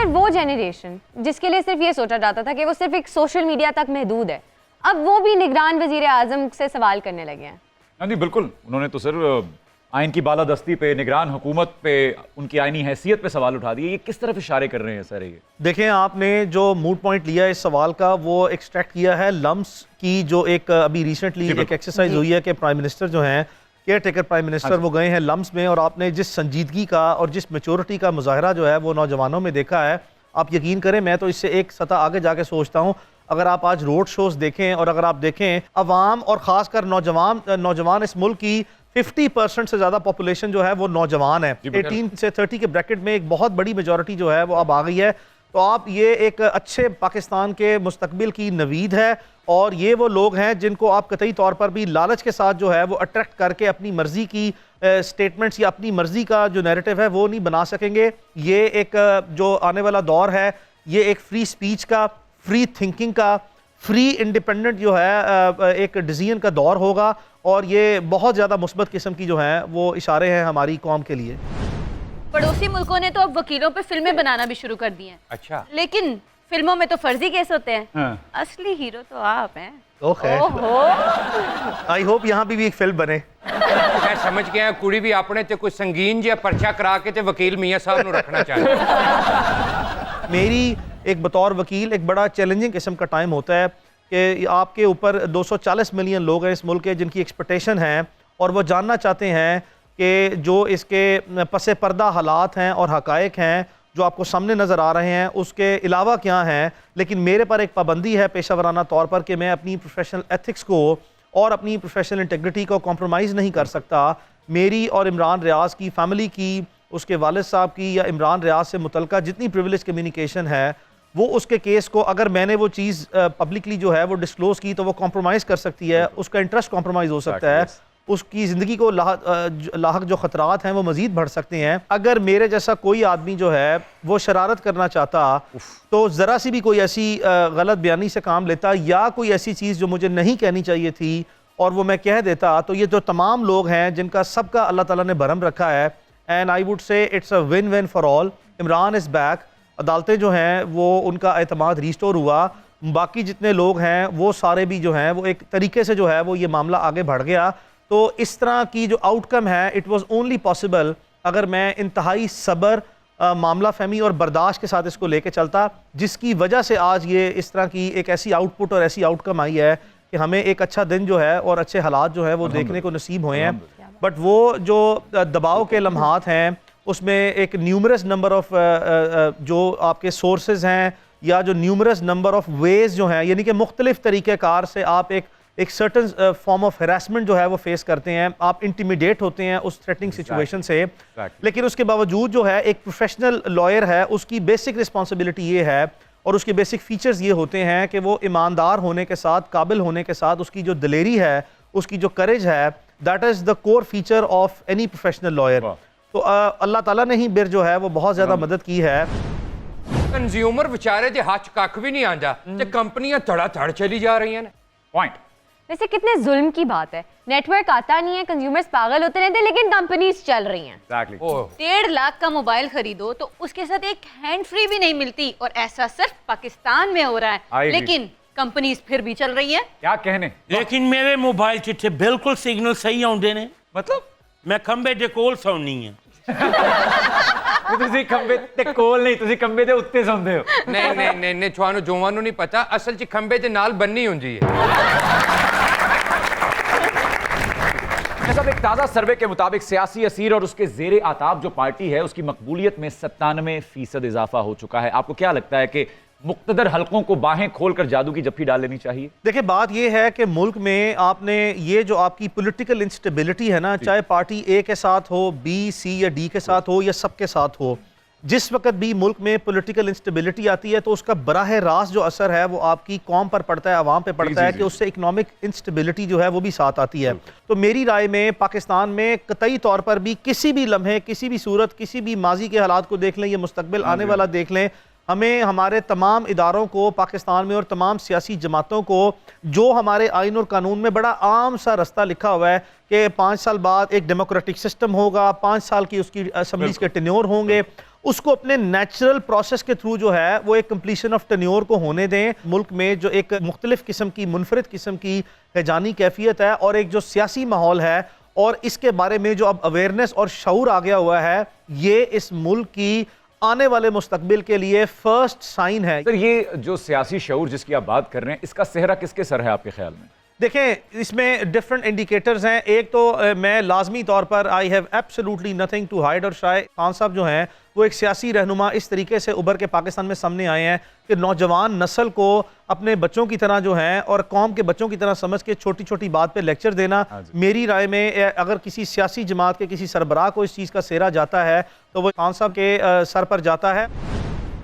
Sir वो generation जिसके लिए सिर्फ ये सोचा जाता था कि वो सिर्फ एक सोशल मीडिया तक महदूद है, अब वो भी निगरान वजीर आजम से सवाल करने लगे हैं। नहीं बिल्कुल, उन्होंने तो सर आइन की बालादस्ती पे, निगरान हुकूमत पे, उनकी आइनी हैसियत पे सवाल उठा दिए। ये किस तरफ इशारे कर रहे हैं सर? ये देखें, आपने जो मूड पॉइंट लिया इस सवाल का वो एक्सट्रैक्ट किया है लम्स की, जो एक अभी रिसेंटली एक एक्सरसाइज हुई है कि प्राइम मिनिस्टर जो हैं, केयर टेकर प्राइम मिनिस्टर, वो गए हैं लम्स में, और आपने जिस संजीदगी का और जिस मेच्योरिटी का मुजाहरा जो है वो नौजवानों में देखा है, आप यकीन करें मैं तो इससे एक सतह आगे जाके सोचता हूँ। अगर आप आज रोड शोज देखें और अगर आप देखें अवाम और ख़ासकर नौजवान इस मुल्क की 50% से ज़्यादा पॉपुलेशन जो है वो नौजवान है। 18 से 30 के ब्रैकेट में एक बहुत बड़ी मेजॉरिटी जो है वो अब आ गई है। तो आप ये एक अच्छे पाकिस्तान के मुस्तकबिल की नवीद है, और ये वो लोग हैं जिनको आप कतई तौर पर भी लालच के साथ जो है वो अट्रैक्ट करके अपनी मर्जी की स्टेटमेंट्स या अपनी मर्जी का जो नैरेटिव है वो नहीं बना सकेंगे। ये एक जो आने वाला दौर है, ये एक फ्री स्पीच का, फ्री थिंकिंग का, फ्री इंडिपेंडेंट जो है एक डिसीजन का दौर होगा, और ये बहुत ज़्यादा मुस्बत किस्म की जो है वो इशारे हैं हमारी कौम के लिए। पड़ोसी मुल्कों ने तो अब वकीलों पे फिल्में बनाना भी शुरू कर दी हैं। अच्छा, लेकिन फिल्मों में तो फर्जी केस होते हैं। हाँ। असली हीरो तो आप हैं। आई होप यहाँ भी एक फिल्म बने। मैं समझ गया, कुड़ी भी अपने ते कोई संगीन जिहा पर्चा करा के ते वकील मियां साहब नूं रखना चाहिए। मेरी एक बतौर वकील एक बड़ा चैलेंजिंग किस्म का टाइम होता है कि आपके ऊपर 240 मिलियन लोग हैं इस मुल्क के जिनकी एक्सपेक्टेशन है, और वो जानना चाहते हैं कि जो इसके पसे पर्दा हालात हैं और हकायक हैं जो आपको सामने नज़र आ रहे हैं उसके अलावा क्या हैं। लेकिन मेरे पर एक पाबंदी है पेशा वराना तौर पर कि मैं अपनी प्रोफेशनल एथिक्स को और अपनी प्रोफेशनल इंटेग्रिटी को कॉम्प्रोमाइज़ नहीं कर सकता। मेरी और इमरान रियाज की फैमिली की, उसके वालिद साहब की या इमरान रियाज से मुतल्लिक़ जितनी प्रिविलेज कम्युनिकेशन है, वो उसके केस को अगर मैंने वो चीज़ पब्लिकली जो है वो डिस्क्लोज़ की तो वो कॉम्प्रोमाइज़ कर सकती है, उसका इंटरेस्ट कॉम्प्रोमाइज़ हो सकता है, उसकी ज़िंदगी को लाहक जो ख़तरात हैं वो मज़ीद बढ़ सकते हैं। अगर मेरे जैसा कोई आदमी जो है वो शरारत करना चाहता तो ज़रा सी भी कोई ऐसी गलत बयानी से काम लेता या कोई ऐसी चीज़ जो मुझे नहीं कहनी चाहिए थी और वो मैं कह देता, तो ये जो तमाम लोग हैं जिनका सबका अल्लाह ताला ने भरम रखा है, and I would say it's a win win for all. Imran is back, अदालतें जो हैं वो उनका एतमाद रिस्टोर हुआ, बाकी जितने लोग हैं वो सारे भी जो हैं वो एक तरीके से जो है वो ये मामला आगे बढ़ गया। तो इस तरह की जो आउटकम है इट वाज ओनली पॉसिबल अगर मैं इंतहाई सब्र, मामला फहमी और बर्दाश्त के साथ इसको लेके चलता, जिसकी वजह से आज ये इस तरह की एक ऐसी आउटपुट और ऐसी आउटकम आई है कि हमें एक अच्छा दिन जो है और अच्छे हालात जो है वो देखने को नसीब हुए हैं। बट वो जो दबाव के लम्हात हैं उसमें एक न्यूमरस नंबर ऑफ जो आपके सोर्सेज हैं या जो न्यूमरस नंबर ऑफ वेज जो हैं, यानी कि मुख्तलिफ तरीक़ेकार से आप एक सर्टन फॉर्म ऑफ हरासमेंट जो है वो फेस करते हैं, आप इंटिमिडेट होते हैं उस थ्रेटनिंग सिचुएशन से। लेकिन उसके बावजूद जो है एक प्रोफेशनल लॉयर है, उसकी बेसिक रिस्पॉन्सिबिलिटी ये है और उसके बेसिक फीचर्स ये होते हैं कि वो ईमानदार होने के साथ, काबिल होने के साथ, उसकी जो दिलेरी है, उसकी जो करेज है, that is the core feature of any professional lawyer. तो अल्लाह ताला ने ही बिर जो है वो बहुत ज़्यादा मदद की है। कंज्यूमर बेचारे दे हाथ कख भी नहीं आंदा ते कंपनियां धड़ाधड़ चली जा रही हैं। पॉइंट। वैसे कितने जुल्म की बात है, नेटवर्क आता नहीं है, कंज्यूमर्स पागल होते रहते हैं, लेकिन कंपनीज चल रही हैं। 1.5 लाख का मोबाइल खरीदो तो उसके साथ एक हैंड फ्री भी नहीं मिलती, और ऐसा सिर्फ पाकिस्तान में हो रहा है, लेकिन कंपनीज फिर भी चल रही हैं। क्या कहने। लेकिन मेरे मोबाइल चिट्ठे बिल्कुल सिग्नल सही आउंदे ने, मतलब मैं खंबे दे कोल सौनी है। ਤੁਸੀਂ ਖੰਬੇ ਤੇ ਕੋਲ ਨਹੀਂ, ਤੁਸੀਂ ਖੰਬੇ ਦੇ ਉੱਤੇ ਸੌਂਦੇ ਹੋ। ਨਹੀਂ ਤੁਹਾਨੂੰ ਜੋਵਾਂ ਨੂੰ ਨਹੀਂ ਪਤਾ, ਅਸਲ 'ਚ ਖੰਬੇ ਦੇ ਨਾਲ ਬੰਨੀ ਹੁੰਦੀ ਹੈ। साहब, एक ताज़ा सर्वे के मुताबिक सियासी असीर और उसके ज़ेरे आताब जो पार्टी है उसकी मकबूलियत में 97% इजाफा हो चुका है। आपको क्या लगता है कि मुक्तदर हलकों को बाहें खोलकर जादू की जफ्फी डाल लेनी चाहिए? देखिए, बात यह है कि मुल्क में आपने ये जो आपकी पॉलिटिकल इंस्टेबिलिटी है ना, चाहे पार्टी ए के साथ हो, बी, सी या डी के साथ हो या सबके साथ हो, जिस वक्त भी मुल्क में पॉलिटिकल इंस्टेबिलिटी आती है तो उसका बराह रास्त जो असर है वो आपकी कौम पर पड़ता है, आवाम पे पड़ता है कि उससे इकोनॉमिक इंस्टेबिलिटी जो है वो भी साथ आती है। तो मेरी राय में पाकिस्तान में कतई तौर पर भी किसी भी लम्हे, किसी भी सूरत, किसी भी माजी के हालात को देख लें या मुस्तकबिल आने वाला देख लें, हमें हमारे तमाम इदारों को पाकिस्तान में और तमाम सियासी जमातों को जो हमारे आइन और कानून में बड़ा आम सा रास्ता लिखा हुआ है कि 5 साल बाद एक डेमोक्रेटिक सिस्टम होगा, 5 साल की उसकी असम्बलीज के टेन्योर होंगे उसको अपने नेचुरल प्रोसेस के थ्रू जो है वो एक कंप्लीशन ऑफ टेन्योर को होने दें। मुल्क में जो एक मुख्तलिफ किस्म की मुनफरिद किस्म की हैजानी कैफियत है और एक जो सियासी माहौल है और इसके बारे में जो अब अवेयरनेस और शऊर आ गया हुआ है, ये इस मुल्क की आने वाले मुस्तकबिल के लिए फर्स्ट साइन है। सर, ये जो सियासी शऊर जिसकी आप बात कर रहे हैं, इसका सेहरा किसके सर है आपके ख्याल में? देखें, इसमें डिफरेंट इंडिकेटर्स हैं। एक तो मैं लाजमी तौर पर I have absolutely nothing to hide और शायद खान साहब जो हैं वो एक सियासी रहनुमा इस तरीके से उभर के पाकिस्तान में सामने आए हैं कि नौजवान नस्ल को अपने बच्चों की तरह जो हैं और कौम के बच्चों की तरह समझ के छोटी छोटी बात पे लेक्चर देना, मेरी राय में अगर किसी सियासी जमात के किसी सरबराह को इस चीज़ का सेहरा जाता है तो वो खान साहब के सर पर जाता है।